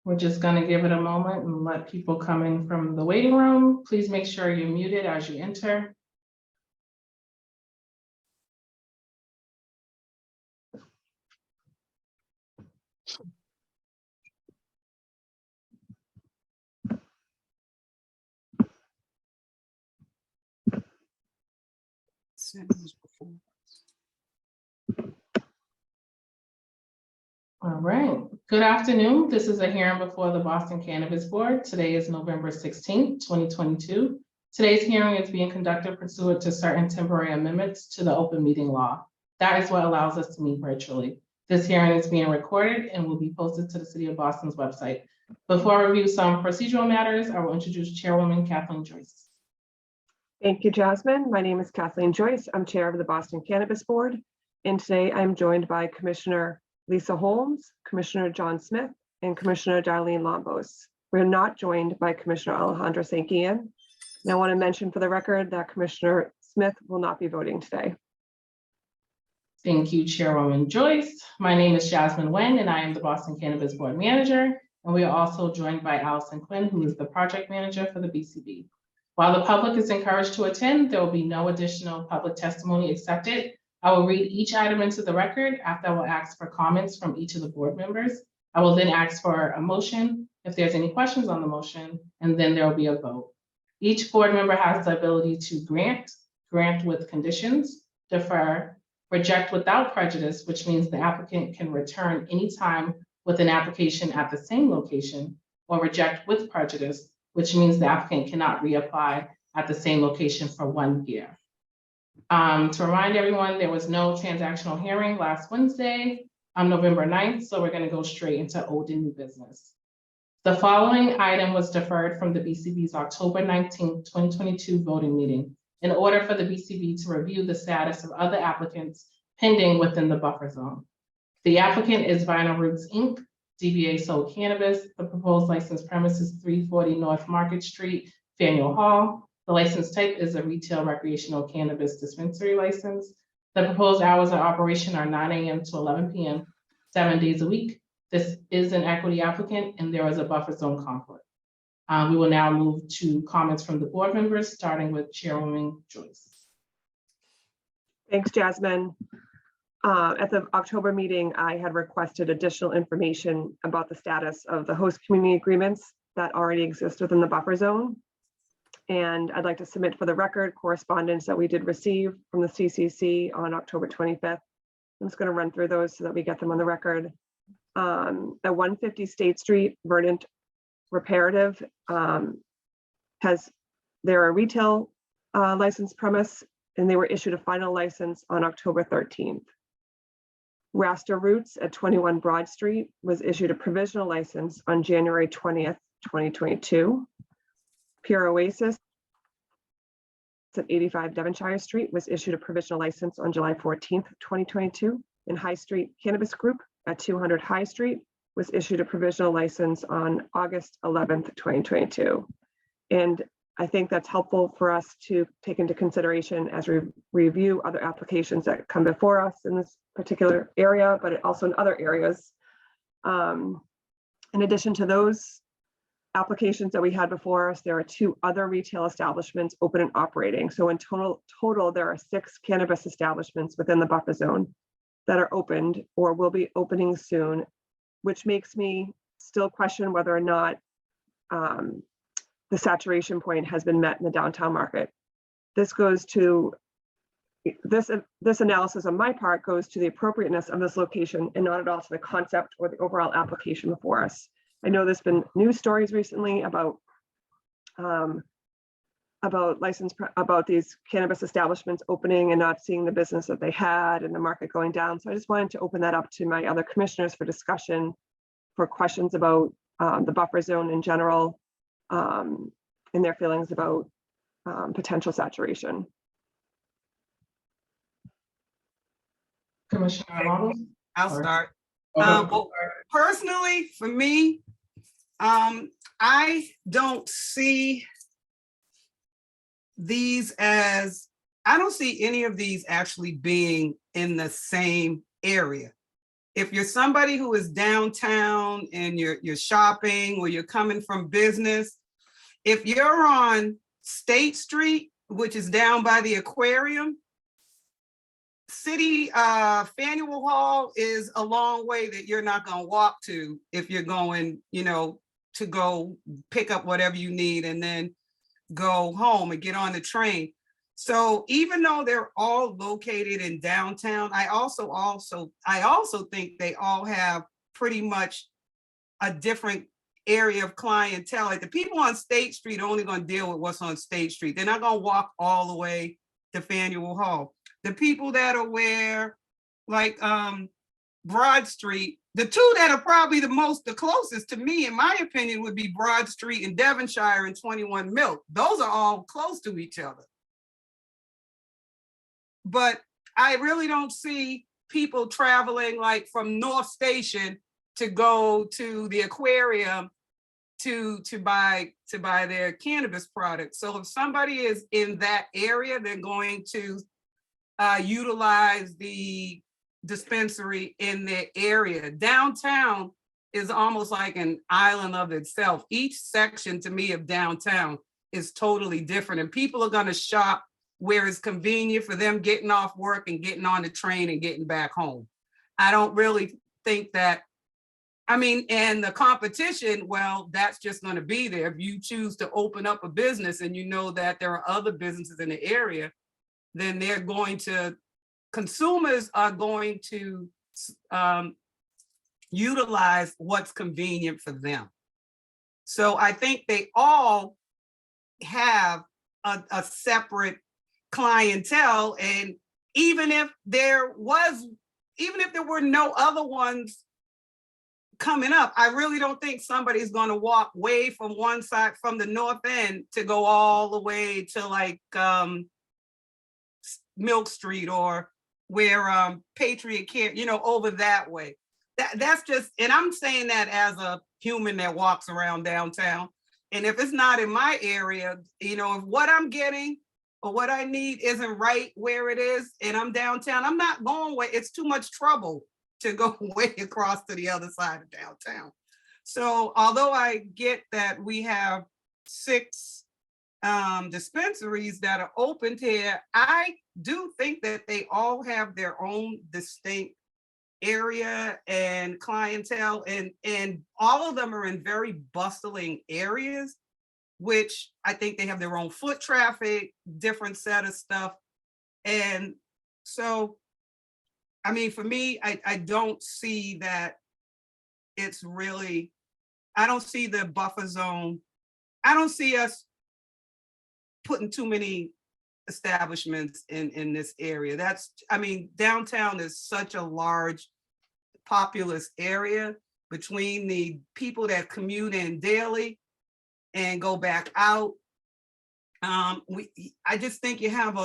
We're just going to give it a moment and let people come in from the waiting room. Please make sure you're muted as you enter. All right. Good afternoon. This is a hearing before the Boston Cannabis Board. Today is November 16th, 2022. Today's hearing is being conducted pursuant to certain temporary amendments to the open meeting law. That is what allows us to meet virtually. This hearing is being recorded and will be posted to the City of Boston's website. Before I review some procedural matters, I will introduce Chairwoman Kathleen Joyce. Thank you, Jasmine. My name is Kathleen Joyce. I'm Chair of the Boston Cannabis Board. And today I'm joined by Commissioner Lisa Holmes, Commissioner John Smith, and Commissioner Darlene Lombos. We're not joined by Commissioner Alejandro St-Gian. And I want to mention for the record that Commissioner Smith will not be voting today. Thank you, Chairwoman Joyce. My name is Jasmine Nguyen, and I am the Boston Cannabis Board Manager. And we are also joined by Allison Quinn, who is the Project Manager for the BCB. While the public is encouraged to attend, there will be no additional public testimony accepted. I will read each item into the record. After, I will ask for comments from each of the board members. I will then ask for a motion if there's any questions on the motion, and then there will be a vote. Each board member has the ability to grant with conditions, defer, reject without prejudice, which means the applicant can return anytime with an application at the same location, or reject with prejudice, which means the applicant cannot reapply at the same location for 1 year. To remind everyone, there was no transactional hearing last Wednesday on November 9th, so we're going to go straight into old and new business. The following item was deferred from the BCB's October 19th, 2022 voting meeting in order for the BCB to review the status of other applicants pending within the buffer zone. The applicant is Vinyl Roots Inc., DBA sold cannabis. The proposed license premise is 340 North Market Street, Faneuil Hall. The license type is a retail recreational cannabis dispensary license. The proposed hours of operation are 9 a.m. to 11 p.m., 7 days a week. This is an equity applicant and there is a buffer zone conflict. We will now move to comments from the board members, starting with Chairwoman Joyce. Thanks, Jasmine. At the October meeting, I had requested additional information about the status of the host community agreements that already exist within the buffer zone. And I'd like to submit for the record correspondence that we did receive from the CCC on October 25th. I'm just going to run through those so that we get them on the record. At 150 State Street, Verdant Reparative they're a retail license premise, and they were issued a final license on October 13th. Rasta Roots at 21 Broad Street was issued a provisional license on January 20th, 2022. Pure Oasis at 85 Devonshire Street was issued a provisional license on July 14th, 2022. And High Street Cannabis Group at 200 High Street was issued a provisional license on August 11th, 2022. And I think that's helpful for us to take into consideration as we review other applications that come before us in this particular area, but also in other areas. In addition to those applications that we had before us, there are 2 other retail establishments open and operating. So in total, there are 6 cannabis establishments within the buffer zone that are opened or will be opening soon, which makes me still question whether or not the saturation point has been met in the downtown market. This analysis on my part goes to the appropriateness of this location and not at all to the concept or the overall application before us. I know there's been news stories recently about these cannabis establishments opening and not seeing the business that they had and the market going down. So I just wanted to open that up to my other commissioners for discussion, for questions about the buffer zone in general, and their feelings about potential saturation. Commissioner Lombos? I'll start. Well, personally, for me, I don't see any of these actually being in the same area. if you're somebody who is downtown and you're shopping or you're coming from business, if you're on State Street, which is down by the aquarium, City Faneuil Hall is a long way that you're not going to walk to if you're going, to go pick up whatever you need and then go home and get on the train. So even though they're all located in downtown, I also think they all have pretty much a different area of clientele. Like the people on State Street are only going to deal with what's on State Street. They're not going to walk all the way to Faneuil Hall. The people that are where, like Broad Street, the two that are probably the closest to me, in my opinion, would be Broad Street in Devonshire and 21 Milk. Those are all close to each other. But I really don't see people traveling like from North Station to go to the aquarium to buy their cannabis products. So if somebody is in that area, they're going to utilize the dispensary in their area. Downtown is almost like an island of itself. Each section to me of downtown is totally different, and people are going to shop where it's convenient for them getting off work and getting on the train and getting back home. I don't really think that, and the competition, well, that's just going to be there. If you choose to open up a business and you know that there are other businesses in the area, then consumers are going to utilize what's convenient for them. So I think they all have a separate clientele, and even if there were no other ones coming up, I really don't think somebody's going to walk way from one side, from the north end, to go all the way to like Milk Street or where Patriot Care, over that way. That's just, and I'm saying that as a human that walks around downtown. And if it's not in my area, if what I'm getting or what I need isn't right where it is, and I'm downtown, I'm not going where it's too much trouble to go way across to the other side of downtown. So although I get that we have 6 dispensaries that are opened here, I do think that they all have their own distinct area and clientele, and all of them are in very bustling areas, which I think they have their own foot traffic, different set of stuff. And so, for me, I don't see that it's really, I don't see the buffer zone. I don't see us putting too many establishments in this area. Downtown is such a large, populous area between the people that commute in daily and go back out. I just think you have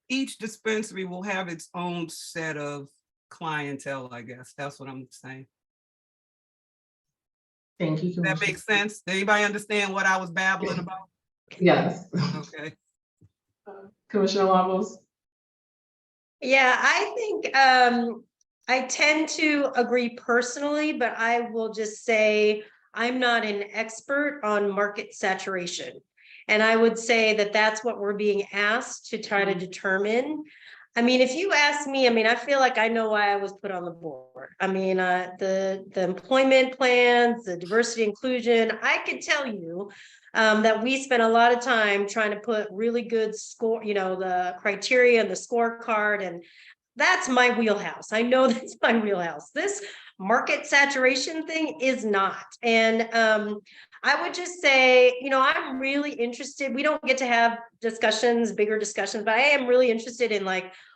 each dispensary will have its own set of clientele, I guess. That's what I'm saying. Thank you. That makes sense. Does anybody understand what I was babbling about? Yes. Okay. Commissioner Lobos? Yeah, I think I tend to agree personally, but I will just say I'm not an expert on market saturation. And I would say that that's what we're being asked to try to determine. If you ask me, I feel like I know why I was put on the board. The employment plans, the diversity inclusion, I could tell you that we spent a lot of time trying to put really good score, the criteria and the scorecard, and that's my wheelhouse. I know that's my wheelhouse. This market saturation thing is not. And I would just say, I'm really interested. We don't get to have bigger discussions, but I am really interested in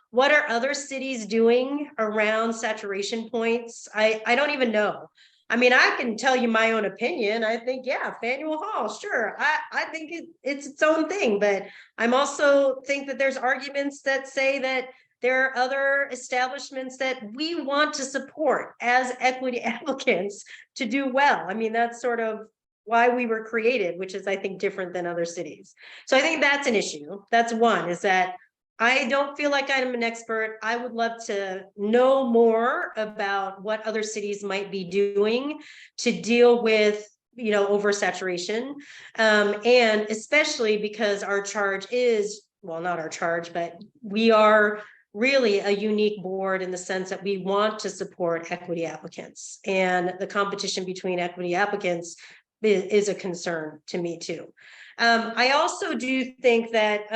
what are other cities doing around saturation points? I don't even know. I can tell you my own opinion. I think, yeah, Faneuil Hall, sure. I think it's its own thing, but I'm also think that there's arguments that say that there are other establishments that we want to support as equity applicants to do well. That's sort of why we were created, which is, I think, different than other cities. So I think that's an issue. That's one, is that I don't feel like I'm an expert. I would love to know more about what other cities might be doing to deal with, oversaturation. And especially because our charge is, well, not our charge, but we are really a unique board in the sense that we want to support equity applicants. And the competition between equity applicants is a concern to me too. I also do think that,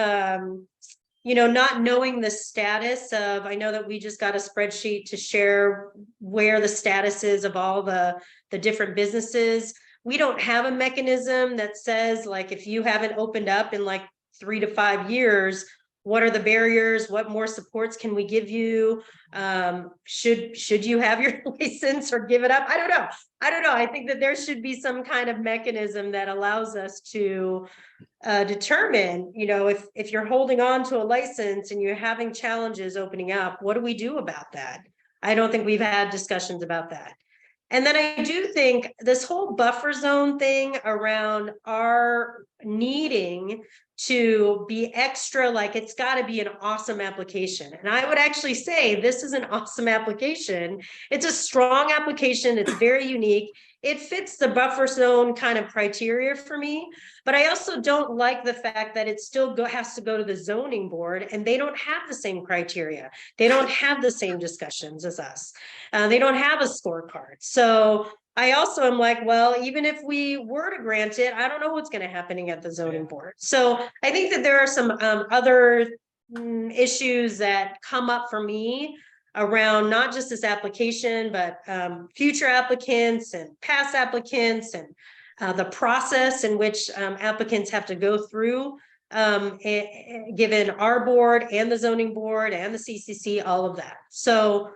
not knowing the status of, I know that we just got a spreadsheet to share where the status is of all the different businesses. We don't have a mechanism that says, like, if you haven't opened up in like 3 to 5 years, what are the barriers? What more supports can we give you? Should you have your license or give it up? I don't know. I think that there should be some kind of mechanism that allows us to determine, if you're holding on to a license and you're having challenges opening up, what do we do about that? I don't think we've had discussions about that. And then I do think this whole buffer zone thing around our needing to be extra, like it's got to be an awesome application. And I would actually say this is an awesome application. It's a strong application. It's very unique. It fits the buffer zone kind of criteria for me, but I also don't like the fact that it still has to go to the zoning board and they don't have the same criteria. They don't have the same discussions as us. They don't have a scorecard. So I also am like, well, even if we were to grant it, I don't know what's going to happen at the zoning board. So I think that there are some other issues that come up for me around not just this application, but future applicants and past applicants and the process in which applicants have to go through, given our board and the zoning board and the CCC, all of that. So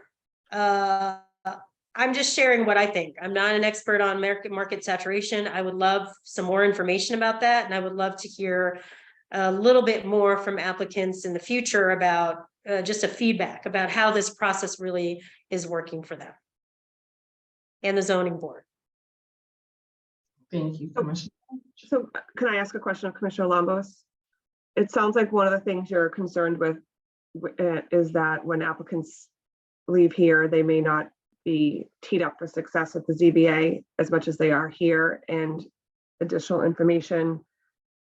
I'm just sharing what I think. I'm not an expert on market saturation. I would love some more information about that. And I would love to hear a little bit more from applicants in the future about just a feedback about how this process really is working for them and the zoning board. Thank you, Commissioner. So can I ask a question of Commissioner Lombos? It sounds like one of the things you're concerned with is that when applicants leave here, they may not be teed up for success at the ZBA as much as they are here, and additional information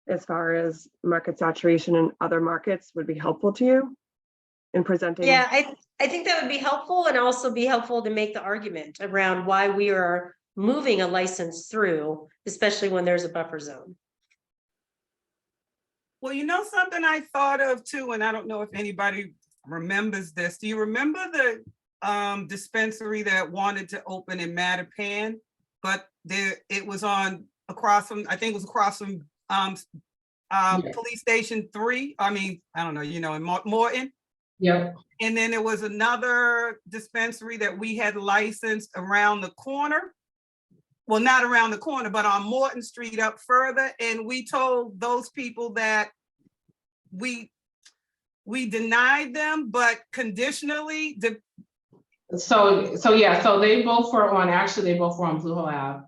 as far as market saturation in other markets would be helpful to you in presenting. Yeah, I think that would be helpful, and also be helpful to make the argument around why we are moving a license through, especially when there's a buffer zone. Well, something I thought of too, and I don't know if anybody remembers this. Do you remember the dispensary that wanted to open in Mattapan, but it was across from Police Station 3. I mean, I don't know, in Morton. Yep. And then there was another dispensary that we had licensed around the corner. Well, not around the corner, but on Morton Street up further. And we told those people that we denied them, but conditionally. So they both were on Blue Hole Ave.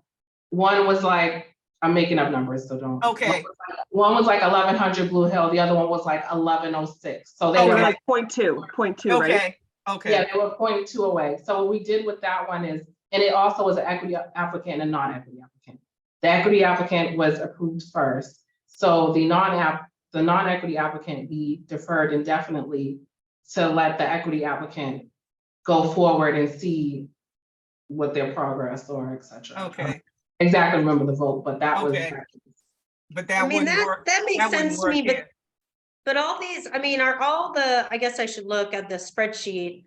One was like, I'm making up numbers, so don't. Okay. One was like 1100 Blue Hill, the other one was like 1106. So they They were were like, like 0.2, right? Okay. yeah, they were 0.2 away. So what we did with that one is, and it also was an equity applicant and a non-equity applicant. The equity applicant was approved first. So the non-equity applicant, we deferred indefinitely to let the equity applicant go forward and see what their progress or et cetera. Okay. Exactly remember the vote, but that was. Okay. But that I mean, wouldn't work. that makes That wouldn't sense to me, work here. but all these, I mean, are all the, I guess I should look at the spreadsheet.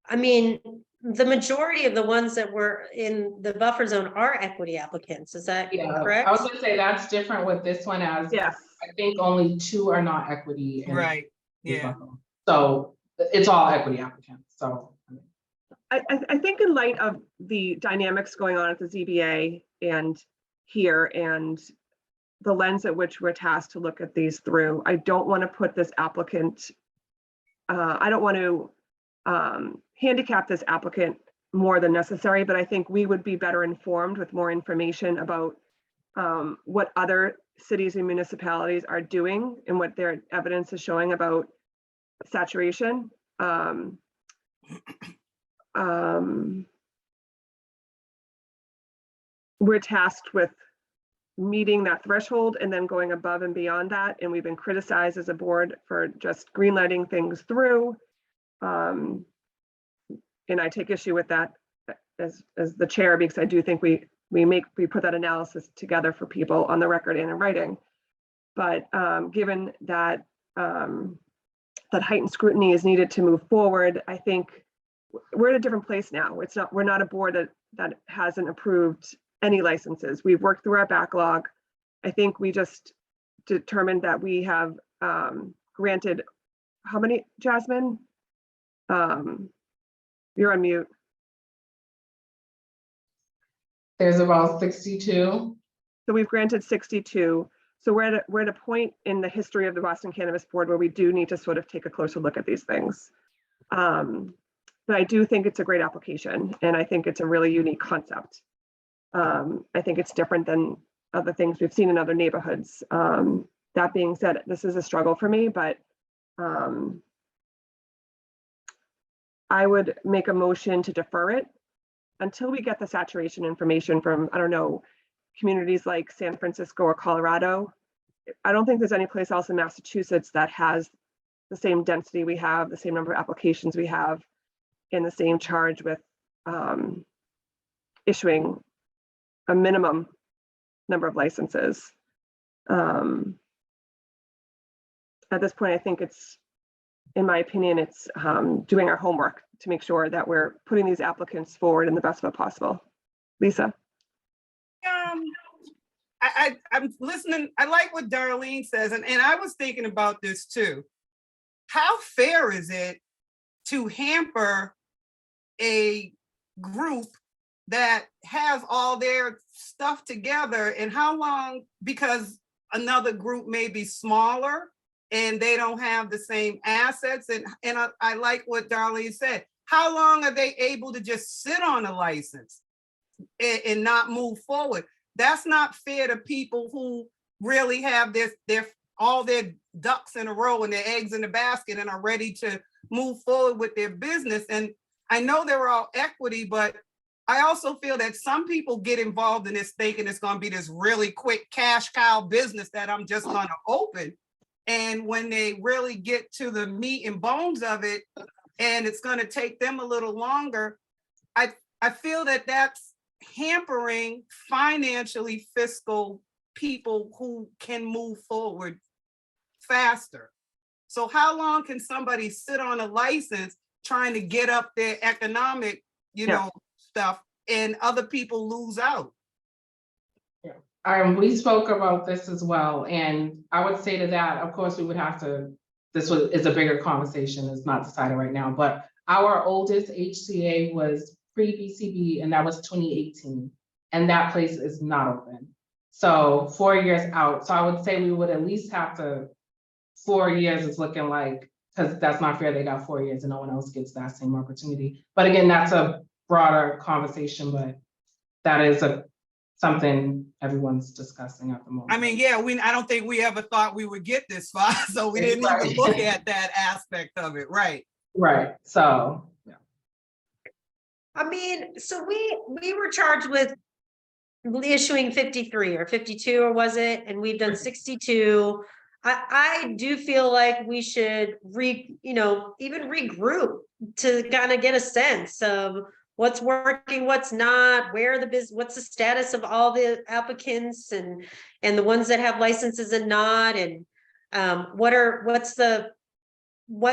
I mean, the majority of the ones that were in the buffer zone are equity applicants. Is that correct? I was gonna say that's different with this one, as Yes. I think only 2 are not equity. And Right. Yeah. So it's all equity applicants. So. I think in light of the dynamics going on at the ZBA and here, and the lens at which we're tasked to look at these through, I don't want to put this applicant, I don't want to handicap this applicant more than necessary, but I think we would be better informed with more information about what other cities and municipalities are doing and what their evidence is showing about saturation. We're tasked with meeting that threshold and then going above and beyond that. And we've been criticized as a board for just greenlighting things through. And I take issue with that as the chair, because I do think we put that analysis together for people on the record and in writing. But given that that heightened scrutiny is needed to move forward, I think we're in a different place now. We're not a board that hasn't approved any licenses. We've worked through our backlog. I think we just determined that we have granted, how many, Jasmine? You're on mute. There's about 62. So we've granted 62. So we're at a point in the history of the Boston Cannabis Board where we do need to sort of take a closer look at these things. But I do think it's a great application, and I think it's a really unique concept. I think it's different than other things we've seen in other neighborhoods. That being said, this is a struggle for me, but I would make a motion to defer it until we get the saturation information from, I don't know, communities like San Francisco or Colorado. I don't think there's any place else in Massachusetts that has the same density we have, the same number of applications we have, and the same charge with issuing a minimum number of licenses. At this point, I think it's, in my opinion, it's doing our homework to make sure that we're putting these applicants forward in the best way possible. Lisa? I'm listening. I like what Darlene says, and I was thinking about this too. How fair is it to hamper a group that has all their stuff together, and how long, because another group may be smaller and they don't have the same assets, and I like what Darlene said. How long are they able to just sit on a license and not move forward? That's not fair to people who really have all their ducks in a row and their eggs in the basket and are ready to move forward with their business. And I know they're all equity, but I also feel that some people get involved in this thinking it's going to be this really quick cash cow business that I'm just going to open. And when they really get to the meat and bones of it, and it's going to take them a little longer, I feel that that's hampering financially fiscal people who can move forward faster. So how long can somebody sit on a license trying to get up their economic, stuff, and other people lose out? We spoke about this as well, and I would say to that, of course, we would have to, is a bigger conversation, it's not decided right now, but our oldest HCA was pre-BCB, and that was 2018, and that place is not open. So 4 years out, so I would say we would at least have to, 4 years is looking like, because that's not fair, they got 4 years and no one else gets that same opportunity. But again, that's a broader conversation, but that is something everyone's discussing at the moment. I mean, I don't think we ever thought we would get this far, so we didn't even look at that aspect of it, right? Right, so, yeah. I mean, so we were charged with issuing 53 or 52, or was it? And we've done 62. I do feel like we should even regroup to kind of get a sense of what's working, what's not, what's the status of all the applicants and the ones that have licenses and not, and what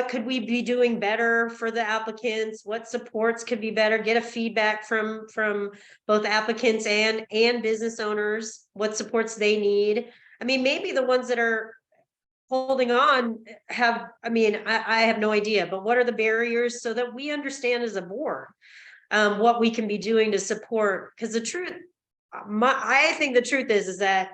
could we be doing better for the applicants? What supports could be better? Get a feedback from both applicants and business owners, what supports they need. I mean, maybe the ones that are holding on have, I have no idea, but what are the barriers so that we understand as a board what we can be doing to support? Because the truth, I think the truth is that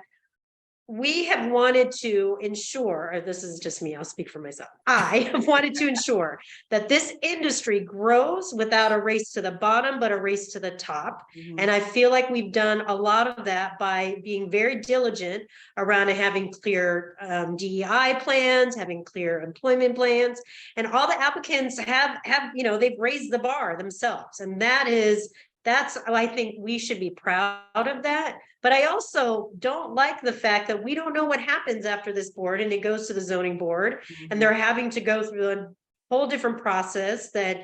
we have wanted to ensure, or this is just me, I'll speak for myself. I have wanted to ensure that this industry grows without a race to the bottom, but a race to the top. And I feel like we've done a lot of that by being very diligent around having clear DEI plans, having clear employment plans, and all the applicants have, they've raised the bar themselves. And that's, I think we should be proud of that. But I also don't like the fact that we don't know what happens after this board and it goes to the zoning board and they're having to go through a whole different process that,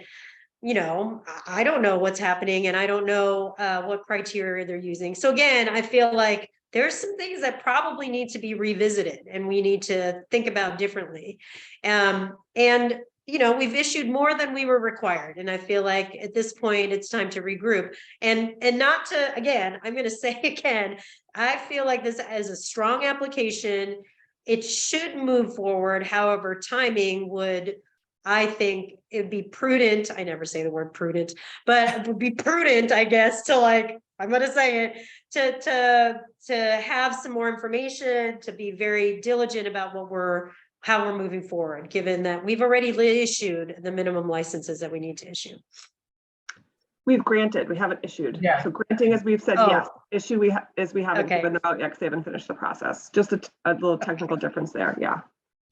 I don't know what's happening and I don't know what criteria they're using. So again, I feel like there's some things that probably need to be revisited and we need to think about differently. We've issued more than we were required. And I feel like at this point, it's time to regroup and not to, again, I'm going to say again, I feel like this is a strong application. It should move forward. However, timing would, I think it'd be prudent. I never say the word prudent, but it would be prudent, I guess, to I'm going to say it, to have some more information, to be very diligent about how we're moving forward, given that we've already issued the minimum licenses that we need to issue. We've granted, we haven't issued. Yeah. So granting, as we've said, Oh. yes. Issue we haven't Okay. given them out yet because they haven't finished the process. Just a little technical difference there, yeah.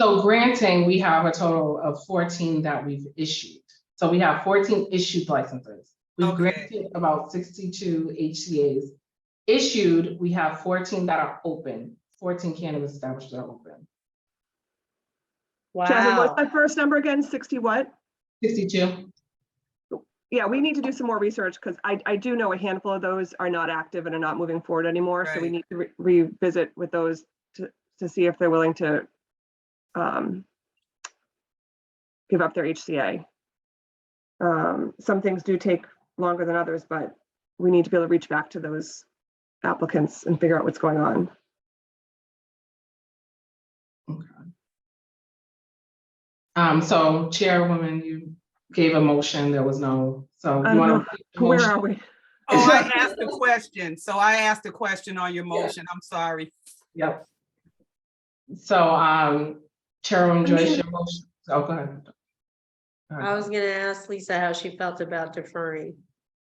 So granting, we have a total of 14 that we've issued. So we have 14 issued licenses. We've Okay. granted about 62 HCAs. Issued, we have 14 that are open, 14 cannabis establishments that are open. Jasmine, what's Wow. that first number again? 60 what? 62. Yeah, we need to do some more research because I do know a handful of those are not active and are not moving forward anymore. So we Right. need to revisit with those to see if they're willing to give up their HCA. Some things do take longer than others, but we need to be able to reach back to those applicants and figure out what's going on. So Chairwoman, you gave a motion, there was no, so I you don't want know. to? Where are we? Oh, I asked a question. So I asked a question on your motion. I'm sorry. Yep. So, Chairwoman Joyce, your motion, oh, go ahead. I was gonna ask Lisa how she felt about deferring.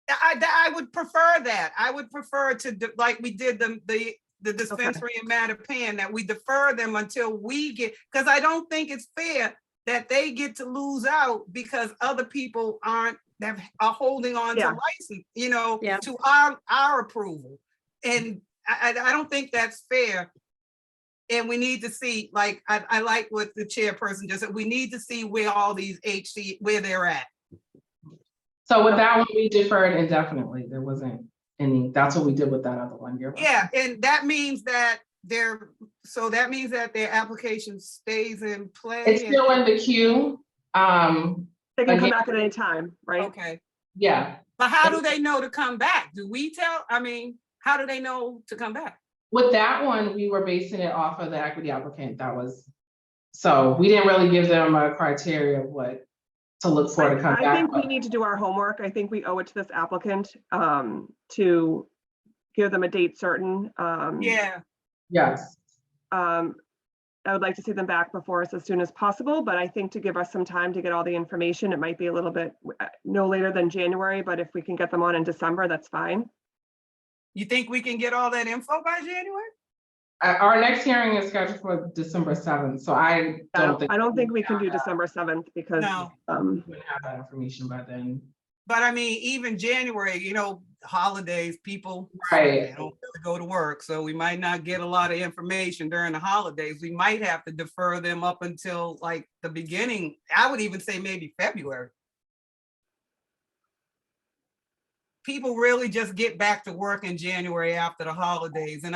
I would prefer that. I would prefer like we did the dispensary in Mattapan, that we defer them until we get, because I don't think it's fair that they get to lose out because other people are holding on to license, Yeah. to our approval. And I don't think that's fair. And we need to see, like, I like what the chairperson just said, we need to see where all these where they're at. So with that one, we deferred indefinitely. There wasn't any, that's what we did with that other one. You're right. Yeah, and that means that their application stays in play. It's still in the queue. They can come Again- back at any time, right? Okay, Yeah, but how do they know to come back? Do we tell, how do they know to come back? with that one, we were basing it off of the equity applicant so we didn't really give them a criteria of what to look for to come I back. think we need to do our homework. I think we owe it to this applicant to give them a date certain. Yeah, Yes, I would like to see them back before us as soon as possible, but I think to give us some time to get all the information, it might be a little bit no later than January, but if we can get them on in December, that's fine. you think we can get all that info by January? our next hearing is scheduled for December 7th, so I don't think we can do December 7th because No. we wouldn't have that information by then. But even January, holidays, people Right. they don't really go to work, so we might not get a lot of information during the holidays. We might have to defer them up until like the beginning. I would even say maybe February. People really just get back to work in January after the holidays. And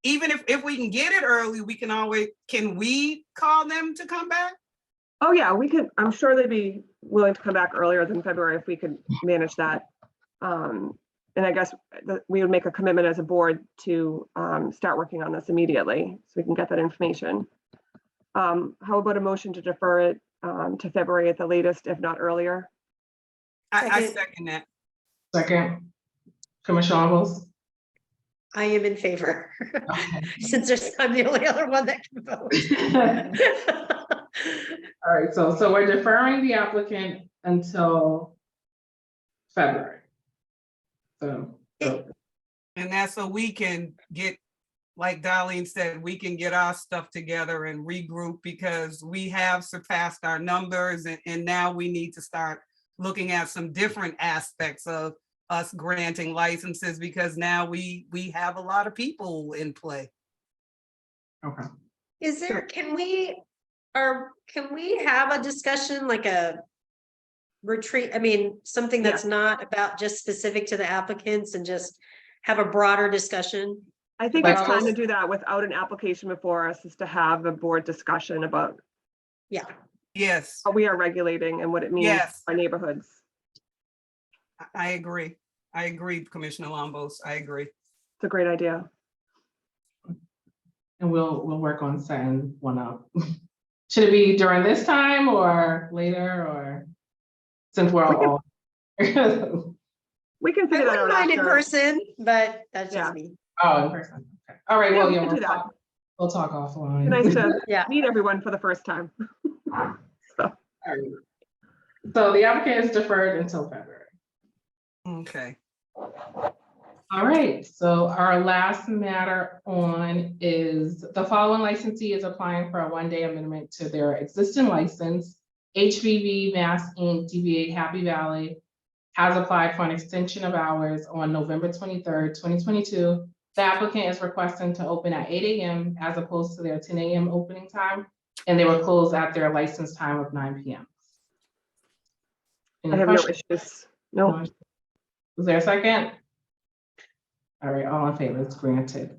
even if we can get it early, can we call them to come back? Oh yeah, we could, I'm sure they'd be willing to come back earlier than February if we could manage that. And I guess we would make a commitment as a board to start working on this immediately so we can get that information. How about a motion to defer it to February at the latest, if not earlier? I Second. second that. Second, Commissioner Alves? I am in favor, Okay. since I'm the only other one that can vote. All right, so we're deferring the applicant until February. So, And that's so we can get, like Darlene said, we can get our stuff together and regroup because we have surpassed our numbers and now we need to start looking at some different aspects of us granting licenses because now we have a lot of people in play. okay. Is there, can we have a discussion, like a retreat? I mean, something that's not about just specific to the applicants and just have a broader discussion? I think Like it's time to us. do that without an application before us, is to have a board discussion about Yeah, Yes, how we are regulating and what it means Yes. for neighborhoods. I agree. I agree, Commissioner Lombos. I agree. It's a great idea. And we'll work on setting one up. Should it be during this time or later, or since we're all? We can I figure that wouldn't out mind in after. person, but that's Yeah. just me. Oh, in person. Okay. All right, Yeah, well, we yeah, can do that. we'll talk offline. It's nice to Yeah. meet everyone for the first time. So, All right. So the applicant is deferred until February. Okay. All right, so our last matter on is the following licensee is applying for a one-day amendment to their existing license. HVV Mass Inc. DBA Happy Valley has applied for an extension of hours on November 23rd, 2022. The applicant is requesting to open at 8 a.m. as opposed to their 10 a.m. opening time, and they were closed at their license time of 9 p.m. I Any have no questions? issues. No, Is there a second? All right, all in favor, it's granted.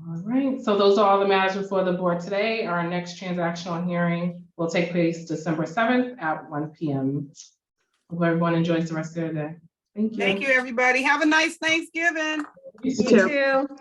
All right, so those are all the matters before the board today. Our next transactional hearing will take place December 7th at 1 p.m. Hope everyone enjoys the rest of their day. Thank you. Thank you, everybody. Have a nice Thanksgiving. You You too. too. You too.